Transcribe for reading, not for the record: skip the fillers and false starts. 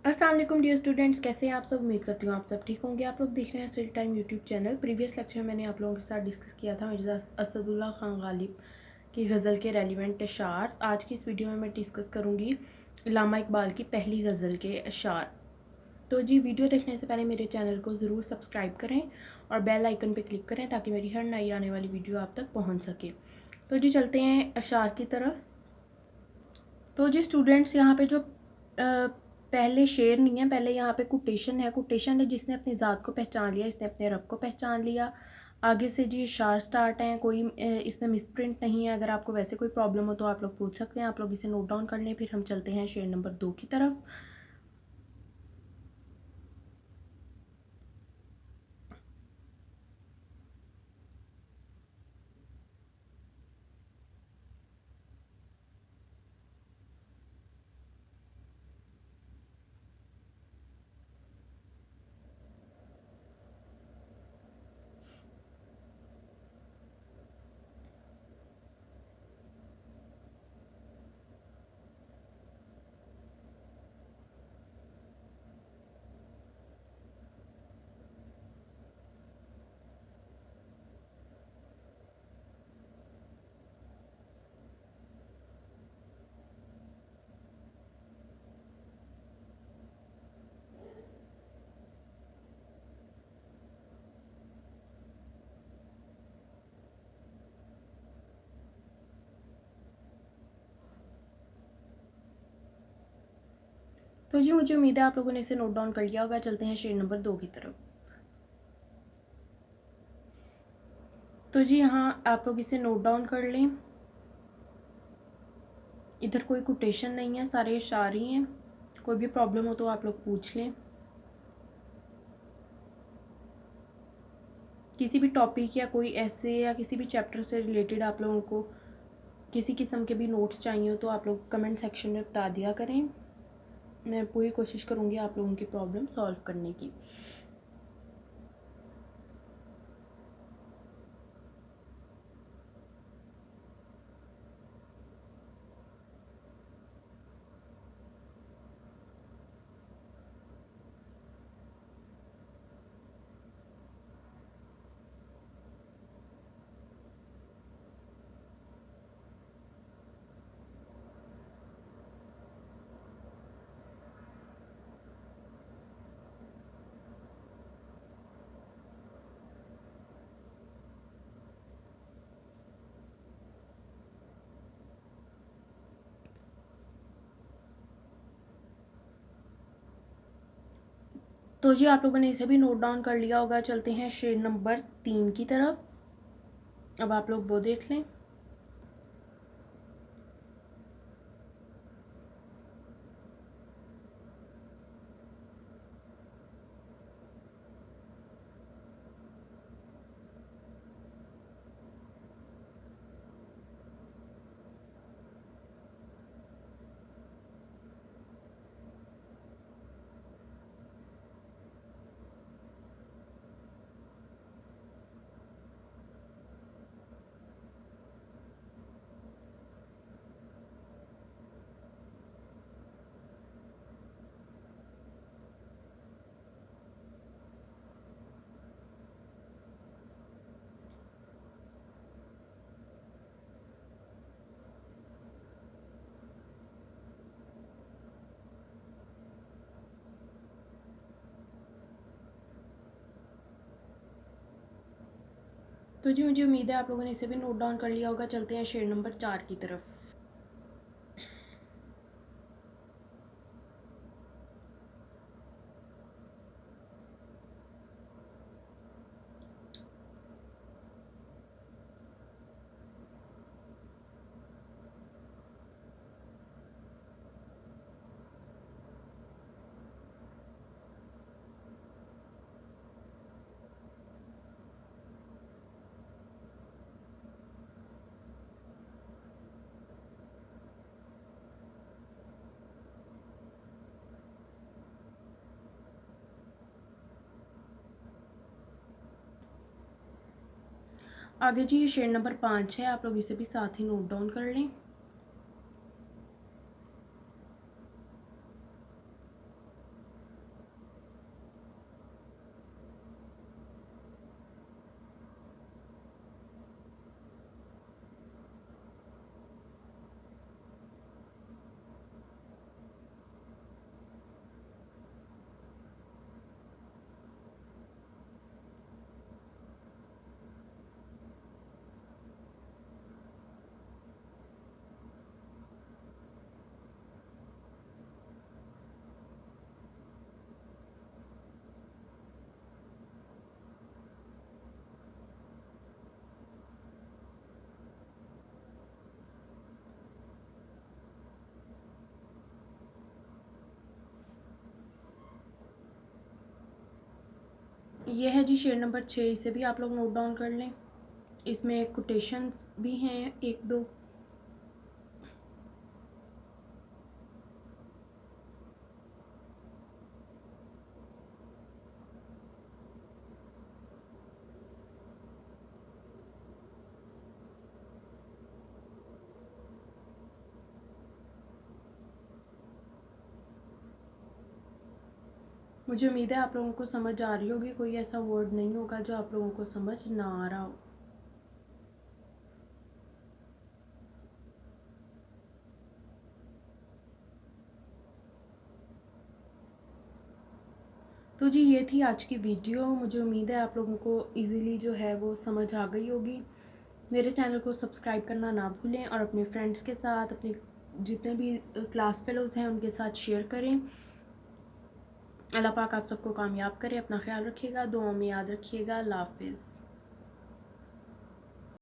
अस्सलाम वालेकुम dear students, कैसे हैं आप सब। उम्मीद करती हूँ आप सब ठीक होंगे। आप लोग देख रहे हैं study time YouTube channel. Previous lecture में मैंने आप लोगों के साथ डिस्कस किया था मिर्ज़ा असदुल्ला खान गालिब की गज़ल के रेलिवेंट अशार। आज की इस वीडियो में मैं डिस्कस करूँगी अल्लामा इकबाल की पहली गज़ल के अशार। तो जी, वीडियो देखने से पहले मेरे चैनल को ज़रूर सब्सक्राइब करें और बेल आइकन पर क्लिक करें ताकि मेरी हर नई आने वाली वीडियो आप तक पहुँच सके। तो जी चलते हैं अशार की तरफ। तो जी स्टूडेंट्स, यहाँ पे जो पहले शेर नहीं है, पहले यहाँ पे कोटेशन है। कोटेशन है जिसने अपनी ज़ात को पहचान लिया, इसने अपने रब को पहचान लिया। आगे से जी इशार स्टार्ट हैं, कोई इसमें मिसप्रिंट नहीं है। अगर आपको वैसे कोई प्रॉब्लम हो तो आप लोग पूछ सकते हैं, आप लोग इसे नोट डाउन कर लें। फिर हम चलते हैं शेर नंबर 2 की तरफ। तो जी मुझे उम्मीद है आप लोगों ने इसे नोट डाउन कर लिया होगा। चलते हैं शेर नंबर 2 की तरफ। तो जी यहाँ आप लोग इसे नोट डाउन कर लें। इधर कोई कोटेशन नहीं है, सारे इशारे ही हैं। कोई भी प्रॉब्लम हो तो आप लोग पूछ लें। किसी भी टॉपिक या कोई ऐसे या किसी भी चैप्टर से रिलेटेड आप लोगों को किसी किस्म के भी नोट्स चाहिए हो तो आप लोग कमेंट सेक्शन में बता दिया करें। मैं पूरी कोशिश करूँगी आप लोगों की प्रॉब्लम सॉल्व करने की। तो जी आप लोगों ने इसे भी नोट डाउन कर लिया होगा। चलते हैं शेर नंबर 3 की तरफ। अब आप लोग वो देख लें। तो जी मुझे उम्मीद है आप लोगों ने इसे भी नोट डाउन कर लिया होगा। चलते हैं शेर नंबर 4 की तरफ। आगे जी ये शेर नंबर 5 है, आप लोग इसे भी साथ ही नोट डाउन कर लें। ये है जी शेड नंबर 6, इसे भी आप लोग नोट डाउन कर लें। इसमें कोटेशंस भी हैं 1-2। मुझे उम्मीद है आप लोगों को समझ आ रही होगी, कोई ऐसा वर्ड नहीं होगा जो आप लोगों को समझ ना आ रहा हो। तो जी ये थी आज की वीडियो। मुझे उम्मीद है आप लोगों को इजीली जो है वो समझ आ गई होगी। मेरे चैनल को सब्सक्राइब करना ना भूलें और अपने फ्रेंड्स के साथ, अपने जितने भी क्लास फेलोज़ हैं उनके साथ शेयर करें। अल्लाह पाक आप सबको कामयाब करे। अपना ख्याल रखिएगा, दुआओं में याद रखिएगा। अल्लाह हाफिज़।